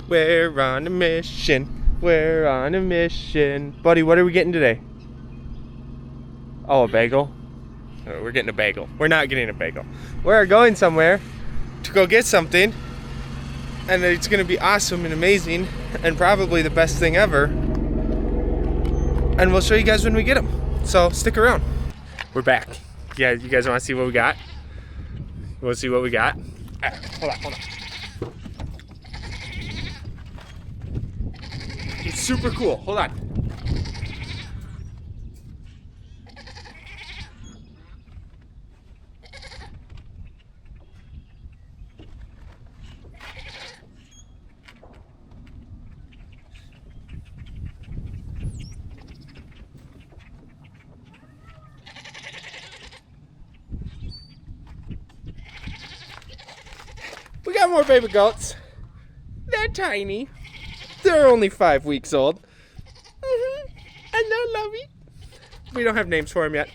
We're on a mission. We're on a mission. Buddy, what are we getting today? Oh, a bagel? Oh, we're getting a bagel. We're not getting a bagel. We're going somewhere to go get something. And it's going to be awesome and amazing. And probably the best thing ever. And we'll show you guys when we get them. So stick around. We're back. Yeah, you guys want to see what we got? You want to see what we got? Right, hold on. It's super cool. Hold on. We got more baby goats. They're tiny. They're only 5 weeks old. And they're lovely. We don't have names for them yet.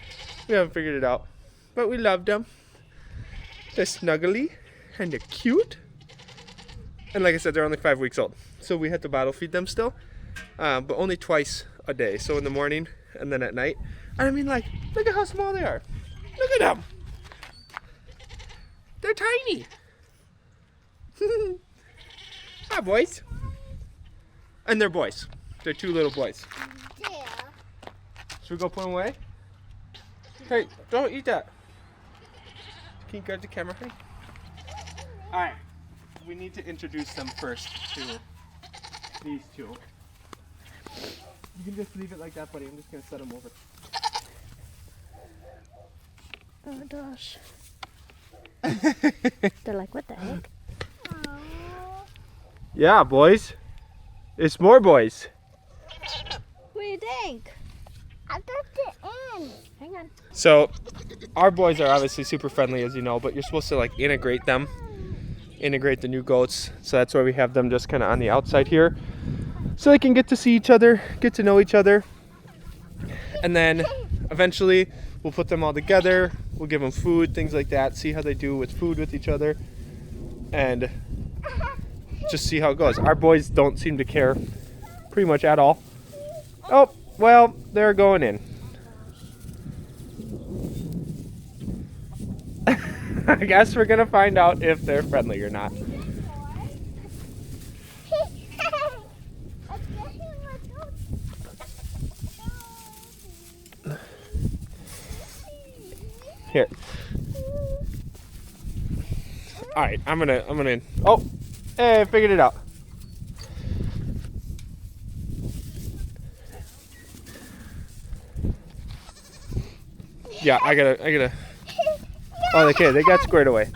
We haven't figured it out. But we love them. They're snuggly and they're cute. And like I said, they're only 5 weeks old. So we have to bottle feed them still. But only twice a day. So in the morning and then at night. And I mean, like, look at how small they are. Look at them. They're tiny. Hi, boys. And they're boys. They're 2 little boys. Yeah. Should we go put them away? Hey, don't eat that. Can you guard the camera, honey? Alright. We need to introduce them first to these 2. You can just leave it like that, buddy. I'm just going to set them over. Oh gosh. They're like, what the heck? Yeah, boys. It's more boys. What do you think? I got the end. Hang on. So, our boys are obviously super friendly, as you know, but you're supposed to like integrate them, integrate the new goats. So that's why we have them just kind of on the outside here, so they can get to see each other, get to know each other, and then eventually we'll put them all together. We'll give them food, things like that. See how they do with food with each other, and just see how it goes. Our boys don't seem to care pretty much at all. Oh, well, they're going in. I guess we're gonna find out if they're friendly or not. Here. All right, I'm gonna. Oh, hey, I figured it out. Yeah, I gotta. Oh, okay, they got squared away.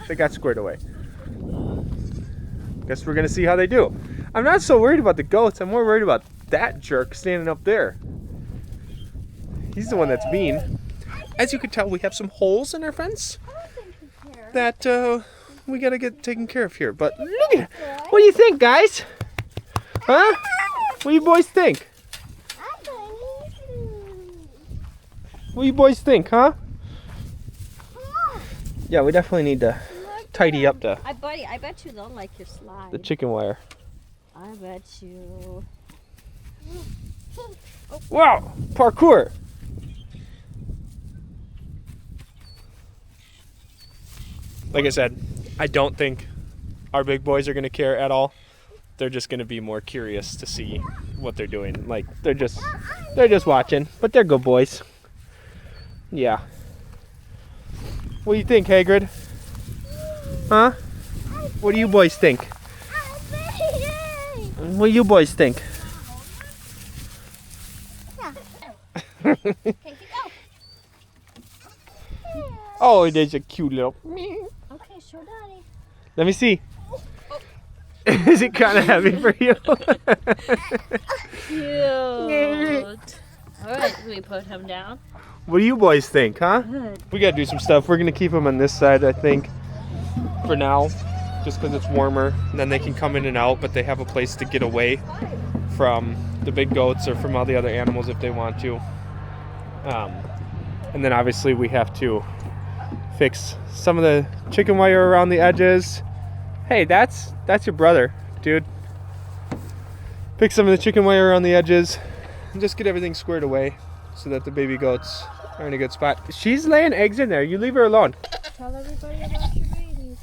Guess we're gonna see how they do. I'm not so worried about the goats. I'm more worried about that jerk standing up there. He's the one that's mean. As you can tell, we have some holes in our fence that we gotta get taken care of here. But look at it. What do you think, guys? Huh? What do you boys think? What do you boys think, huh? Yeah, we definitely need to tidy up I bet you don't like your slide. the chicken wire. I bet you. Wow, parkour. Like I said, I don't think our big boys are going to care at all. They're just going to be more curious to see what they're doing. Like, they're just watching, but they're good boys. Yeah. What do you think, Hagrid? Huh? What do you boys think? What do you boys think? Oh, there's a cute little. Okay, show Daddy. Let me see. Is it kind of heavy for you? Cute. Alright, can we put him down? What do you boys think, huh? Good. We gotta do some stuff. We're gonna keep them on this side, I think, for now, just because it's warmer. And then they can come in and out, but they have a place to get away from the big goats or from all the other animals if they want to. And then obviously we have to fix some of the chicken wire around the edges. Hey, that's your brother, dude. pick some of the chicken wire around the edges and just get everything squared away so that the baby goats are in a good spot. She's laying eggs in there. You leave her alone. Tell everybody about your babies.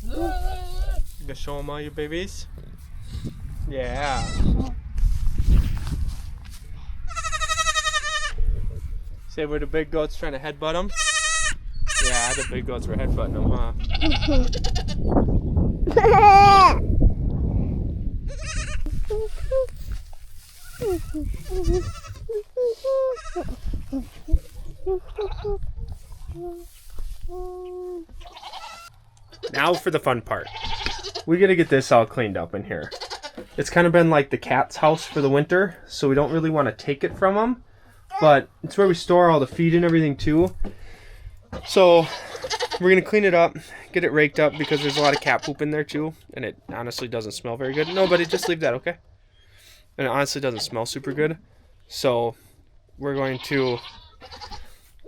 You gonna show them all your babies? Yeah. Say where the big goats trying to headbutt them? Yeah, the big goats were headbutting them, huh? Now for the fun part. We gotta get this all cleaned up in here. It's kind of been like the cat's house for the winter, so we don't really want to take it from them. But it's where we store all the feed and everything too. So we're gonna clean it up, get it raked up because there's a lot of cat poop in there too, and it honestly doesn't smell very good. Nobody, just leave that, okay? And it honestly doesn't smell super good. So we're going to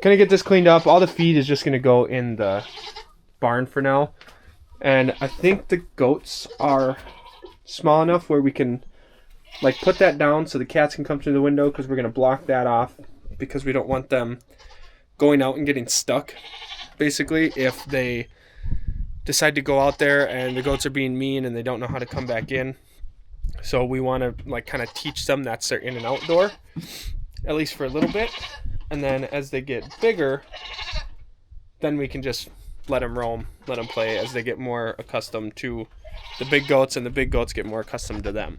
kind of get this cleaned up. All the feed is just gonna go in the barn for now. And I think the goats are small enough where we can like put that down so the cats can come through the window, because we're going to block that off because we don't want them going out and getting stuck. Basically, if they decide to go out there and the goats are being mean and they don't know how to come back in. So we want to like kind of teach them that's their in and out door, at least for a little bit. And then as they get bigger, then we can just let them roam, let them play as they get more accustomed to the big goats and the big goats get more accustomed to them.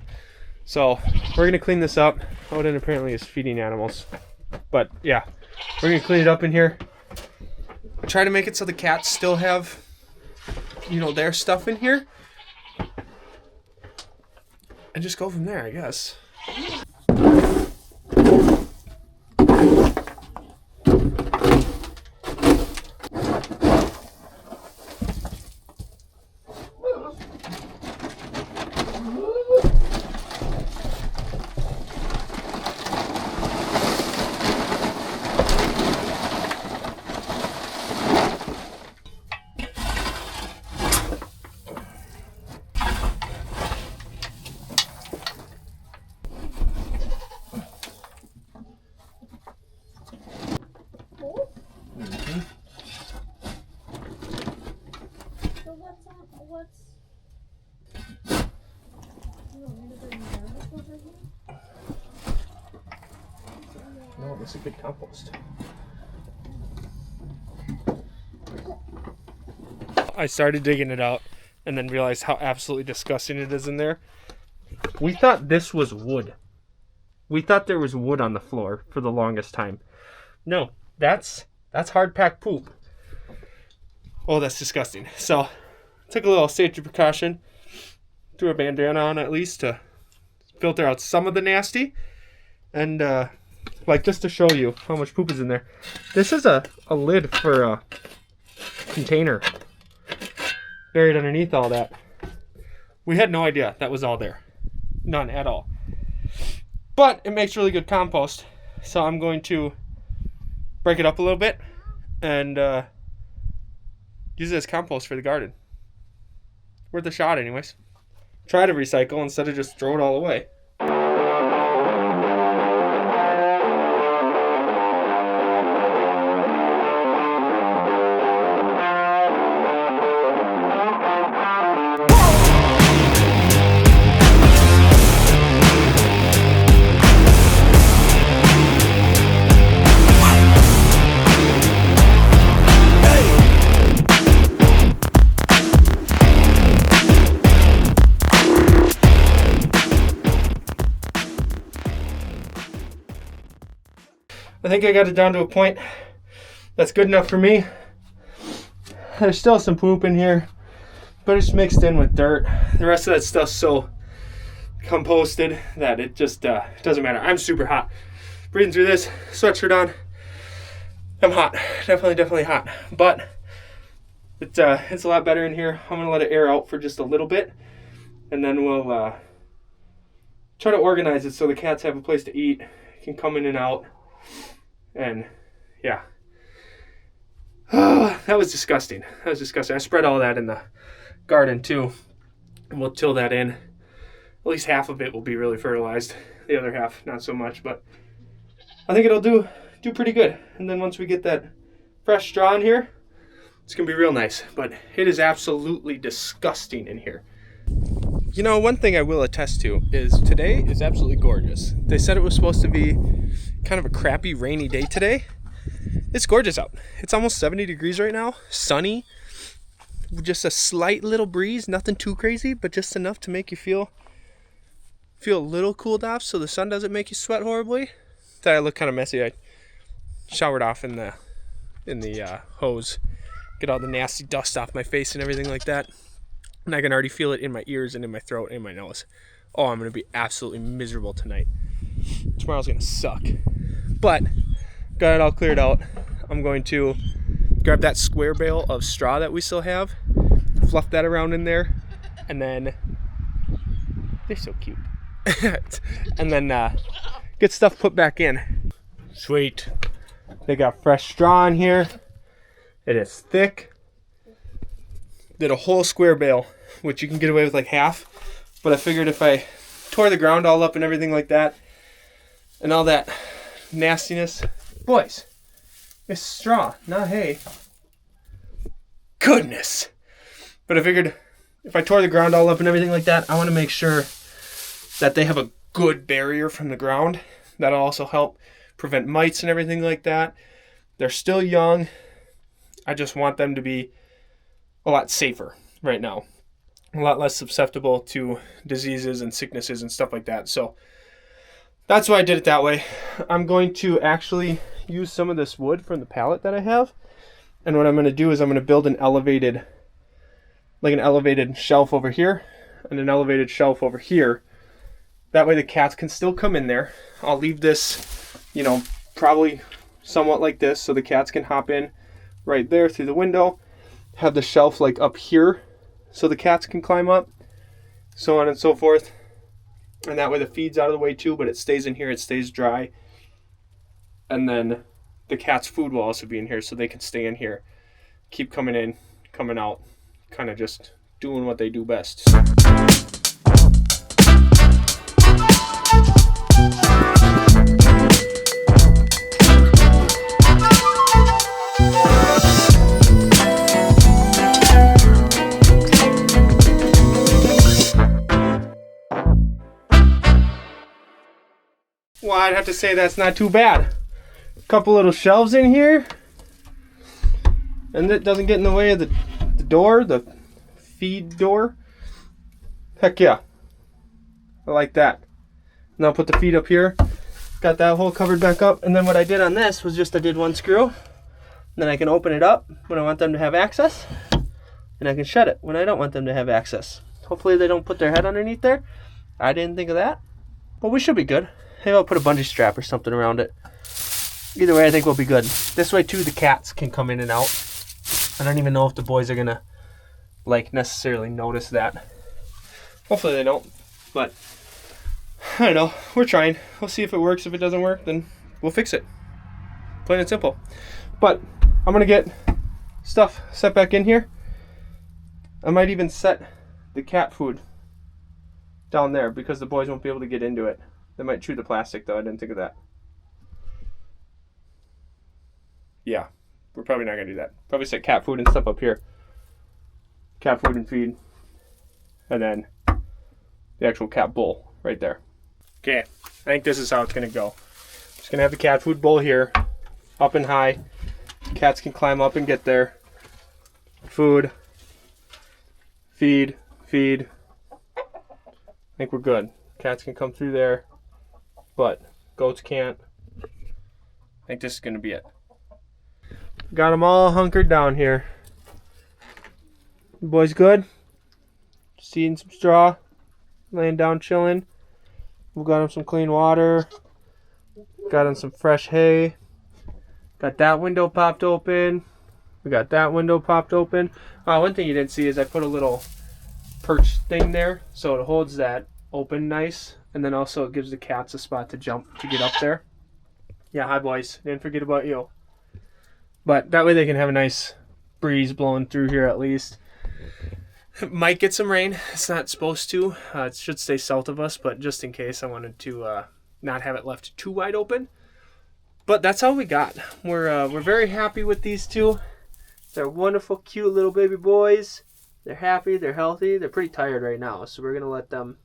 So we're going to clean this up. Odin apparently is feeding animals. But yeah, we're going to clean it up in here. Try to make it so the cats still have, you know, their stuff in here. And just go from there, I guess. No, this is good compost. I started digging it out and then realized how absolutely disgusting it is in there. We thought this was wood. We thought there was wood on the floor for the longest time. No, that's hard packed poop. Oh, that's disgusting. So, took a little safety precaution. Threw a bandana on at least to filter out some of the nasty. And, like, just to show you how much poop is in there. This is a lid for a container buried underneath all that. We had no idea that was all there. None at all. But it makes really good compost. So I'm going to break it up a little bit and use it as compost for the garden. Worth a shot anyways. Try to recycle instead of just throw it all away. I think I got it down to a point that's good enough for me. There's still some poop in here, but it's mixed in with dirt. The rest of that stuff's so composted that it just doesn't matter. I'm super hot. Breathing through this, sweatshirt on. I'm hot. Definitely hot. But it's a lot better in here. I'm going to let it air out for just a little bit, and then we'll try to organize it so the cats have a place to eat, can come in and out. And yeah, that was disgusting. I spread all that in the garden too, and we'll till that in. at least half of it will be really fertilized. The other half, not so much, but I think it'll do pretty good. And then once we get that fresh straw in here, it's gonna be real nice. But it is absolutely disgusting in here. You know, one thing I will attest to is today is absolutely gorgeous. They said it was supposed to be kind of a crappy rainy day today. It's gorgeous out. It's almost 70 degrees right now, sunny, just a slight little breeze, nothing too crazy, but just enough to make you feel a little cooled off so the sun doesn't make you sweat horribly. That I look kind of messy. I showered off in the hose, get all the nasty dust off my face and everything like that. And I can already feel it in my ears and in my throat and in my nose. Oh, I'm going to be absolutely miserable tonight. Tomorrow's going to suck. But, got it all cleared out. I'm going to grab that square bale of straw that we still have, fluff that around in there, and then, they're so cute. And then get stuff put back in. Sweet. They got fresh straw in here. It is thick. Did a whole square bale, which you can get away with like half. But I figured if I tore the ground all up and everything like that, and all that nastiness. Boys, it's straw, not hay. Goodness. But I figured if I tore the ground all up and everything like that, I want to make sure that they have a good barrier from the ground. That'll also help prevent mites and everything like that. They're still young. I just want them to be a lot safer right now. A lot less susceptible to diseases and sicknesses and stuff like that. So that's why I did it that way. I'm going to actually use some of this wood from the pallet that I have. And what I'm going to do is I'm going to build an elevated shelf over here and an elevated shelf over here. That way the cats can still come in there. I'll leave this, probably somewhat like this so the cats can hop in right there through the window. Have the shelf like up here so the cats can climb up, so on and so forth. And that way the feed's out of the way too, but it stays in here, it stays dry. And then the cat's food will also be in here so they can stay in here, keep coming in, coming out, kind of just doing what they do best. Well, I'd have to say that's not too bad. A couple little shelves in here. And it doesn't get in the way of the door, the feed door. Heck yeah. I like that. And I'll put the feed up here. Got that hole covered back up. And then what I did on this was just I did one screw. Then I can open it up when I want them to have access. And I can shut it when I don't want them to have access. Hopefully they don't put their head underneath there. I didn't think of that. But we should be good. Maybe I'll put a bungee strap or something around it. Either way, I think we'll be good. This way, too, the cats can come in and out. I don't even know if the boys are going to, necessarily notice that. Hopefully they don't. But, I don't know. We're trying. We'll see if it works. If it doesn't work, then we'll fix it. Plain and simple. But, I'm going to get stuff set back in here. I might even set the cat food down there because the boys won't be able to get into it. They might chew the plastic, though. I didn't think of that. Yeah, we're probably not going to do that. Probably set cat food and stuff up here. Cat food and feed. And then the actual cat bowl right there. Okay, I think this is how it's going to go. Just going to have the cat food bowl here, up and high. Cats can climb up and get there. Food. Feed. Feed. I think we're good. Cats can come through there. But goats can't. I think this is going to be it. Got them all hunkered down here. The boys good? Just eating some straw. Laying down chilling. We got them some clean water. Got them some fresh hay. Got that window popped open. We got that window popped open. One thing you didn't see is I put a little perch thing there. So it holds that open nice. And then also it gives the cats a spot to jump to get up there. Yeah, hi boys. Didn't forget about you. But that way they can have a nice breeze blowing through here at least. Might get some rain. It's not supposed to. It should stay south of us, but just in case, I wanted to not have it left too wide open. But that's all we got. We're very happy with these two. They're wonderful, cute little baby boys. They're happy. They're healthy. They're pretty tired right now, so we're gonna let them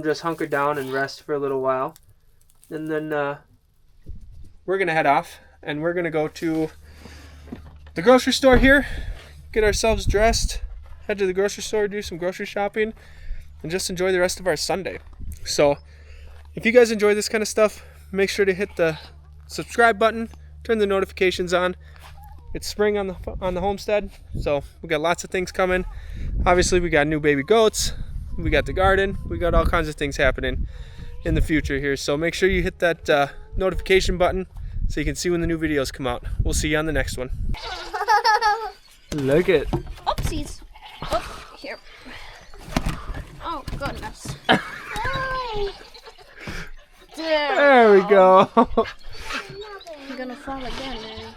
just hunker down and rest for a little while, and then we're gonna head off and we're gonna go to the grocery store here, get ourselves dressed, head to the grocery store, do some grocery shopping, and just enjoy the rest of our Sunday. So if you guys enjoy this kind of stuff, make sure to hit the subscribe button, turn the notifications on. It's spring on the homestead, so we got lots of things coming. Obviously, we got new baby goats, we got the garden, we got all kinds of things happening in the future here. So make sure you hit that notification button so you can see when the new videos come out. We'll see you on the next one. Look it. Oopsies. Oh, here. Oh, goodness. There we go. I'm gonna fall again, man.